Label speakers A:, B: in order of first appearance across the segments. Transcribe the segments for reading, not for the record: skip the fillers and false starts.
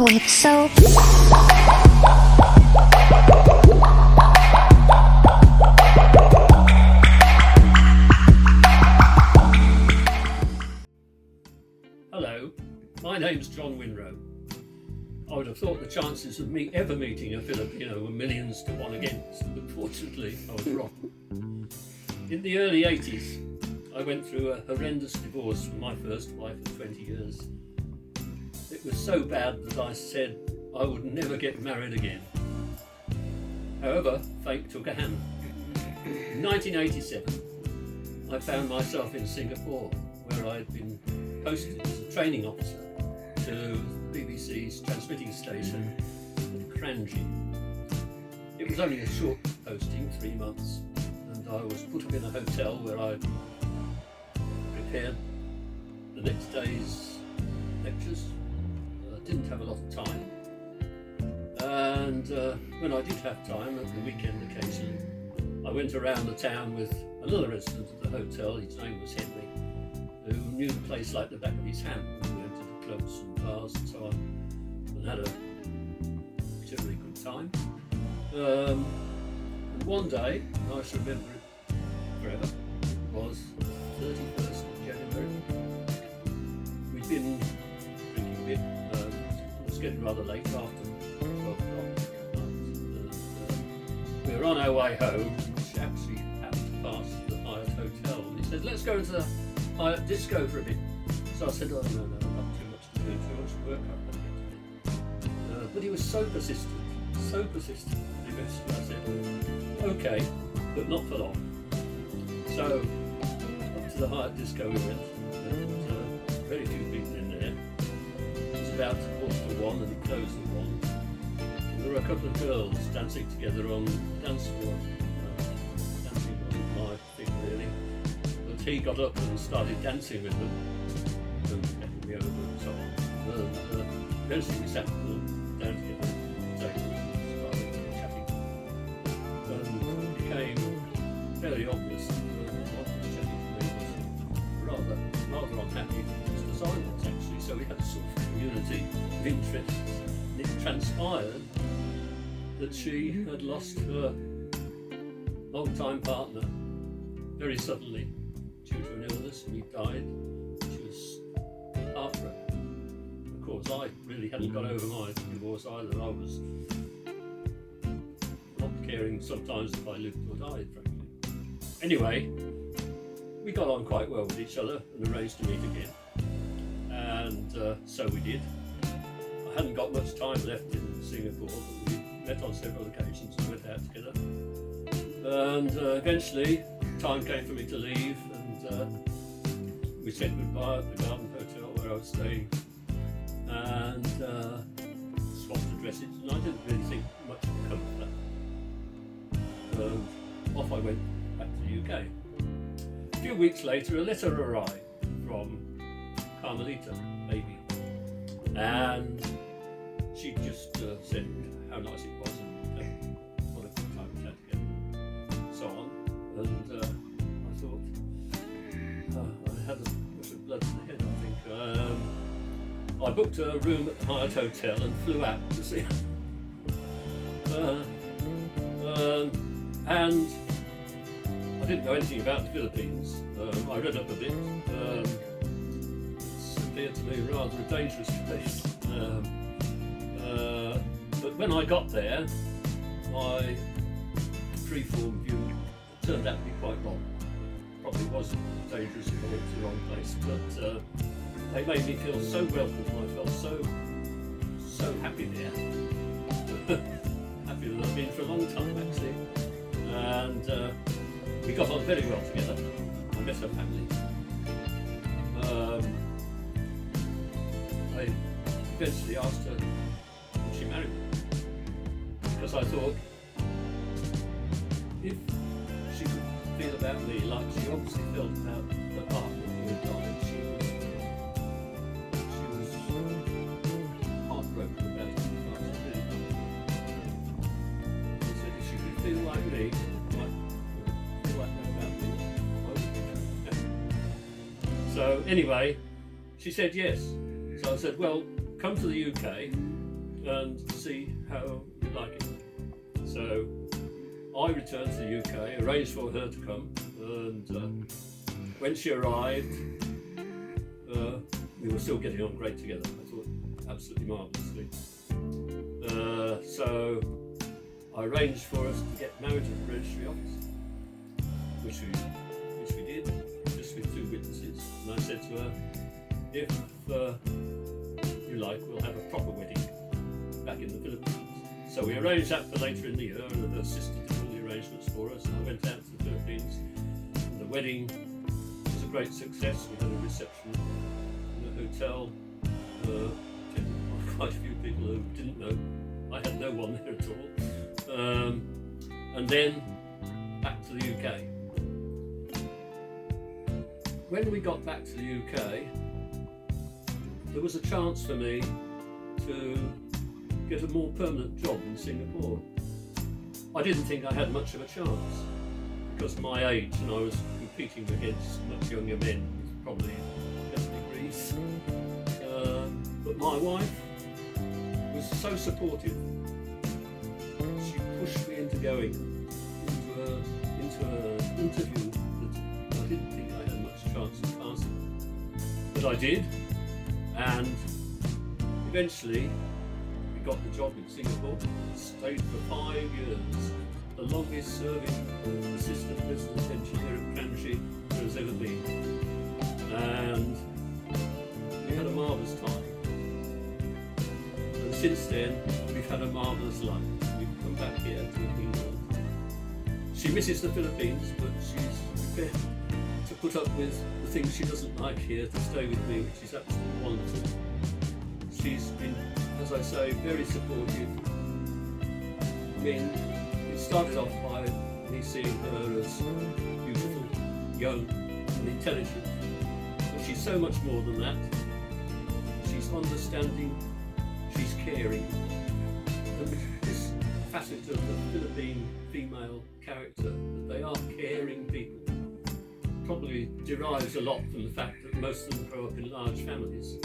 A: it's so.
B: Hello, my name's John Winrow. I would have thought the chances of me ever meeting a Filipino were millions to one against, but fortunately I was wrong. In the early 80s, I went through a horrendous divorce from my first wife of 20 years. It was so bad that I said I would never get married again. However, fate took a hand. In 1987, I found myself in Singapore, where I had been posted as a training officer to BBC's transmitting station at Kranji. It was only a short posting, 3 months, and I was put up in a hotel where I prepared the next day's lectures. I didn't have a lot of time, and when I did have time at the weekend occasionally, I went around the town with another resident of the hotel. His name was Henry, who knew the place like the back of his hand. We went to the clubs and bars and so on, and had a particularly good time. And one day, and I shall remember it forever, was 31st of January. We'd been drinking a bit. It was getting rather late after 12 o'clock. We were on our way home, which actually happened to pass the Hyatt Hotel. And he said, "Let's go to the Hyatt Disco for a bit." So I said, "Oh no, I've got too much to do, too much work, I can't get to it." But he was so persistent. Eventually I said, "Okay, but not for long." So up to the Hyatt Disco we went, and very few people in there. It was about 1:45 and it closed at 1. And there were a couple of girls dancing together on the dance floor. Dancing wasn't my thing really, but he got up and started dancing with them and getting me over and so on. And eventually we sat them down together and started chatting. And it became fairly obvious that what was chatting to me was rather unhappy just as I was actually. So we had a sort of community of interests. And it transpired that she had lost her long-time partner very suddenly due to an illness, and he died. She was heartbroken. Of course, I really hadn't got over my divorce either. I was not caring sometimes if I lived or died, frankly. Anyway, we got on quite well with each other and arranged to meet again. And so we did. I hadn't got much time left in Singapore, but we met on several occasions and went out together. And eventually, time came for me to leave, and we said goodbye at the Garden Hotel where I was staying, and swapped addresses, and I didn't really think much would come of that. Off I went back to the UK. A few weeks later, a letter arrived from Carmelita, maybe, and she just said how nice it was and what a good time we had together, and so on. And I thought I had a rush of blood in the head, I think. I booked a room at the Hyatt Hotel and flew out to see her. And I didn't know anything about the Philippines. I read up a bit. It appeared to me rather a dangerous place. But when I got there, my freeform view turned out to be quite wrong. Probably was dangerous if I went to the wrong place, but they made me feel so welcome. I felt so happy there. Happier than I've been for a long time, actually. And we got on very well together. I met her family. I eventually asked her, would she marry me? Because I thought, if she could feel about me like she obviously felt about the partner who had died, she was heartbroken about it. She said if she could feel like me, feel like that about me, I would be happy. So anyway, she said yes. So I said, well, come to the UK and see how you like it. So I returned to the UK, arranged for her to come, and when she arrived, we were still getting on great together. I thought absolutely marvellously. So I arranged for us to get married at the registry office, which we did, just with 2 witnesses. And I said to her, if you like, we'll have a proper wedding back in the Philippines. So we arranged that for later in the year, and her sister did all the arrangements for us, and I went out to the Philippines. And the wedding was a great success. We had a reception in a hotel. Quite a few people who didn't know. I had no one there at all. And then back to the UK. When we got back to the UK, there was a chance for me to get a more permanent job in Singapore. I didn't think I had much of a chance because of my age, and I was competing against much younger men with probably less degrees. But my wife was so supportive. She pushed me into going into an interview that I didn't think I had much chance of passing. But I did, and eventually we got the job in Singapore. Stayed for 5 years, the longest serving assistant business engineer at Cranchi there has ever been. And we had a marvellous time. And since then, we've had a marvellous life. We've come back here to England. She misses the Philippines, but she's prepared to put up with the things she doesn't like here to stay with me, which is absolutely wonderful. She's been, as I say, very supportive. I mean, it started off by me seeing her as beautiful, young and intelligent. But she's so much more than that. She's understanding, she's caring. And this facet of the Philippine female character, that they are caring people, probably derives a lot from the fact that most of them grow up in large families.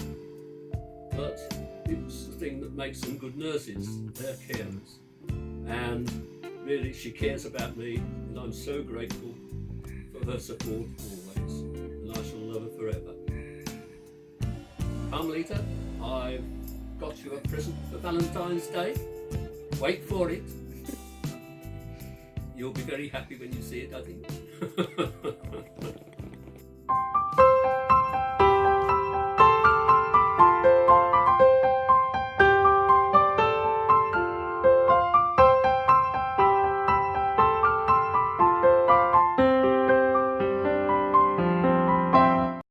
B: But it's the thing that makes them good nurses, they're carers. And really, she cares about me, and I'm so grateful for her support always, and I shall love her forever. Carmelita, I've got you a present for Valentine's Day. Wait for it. You'll be very happy when you see it, I think.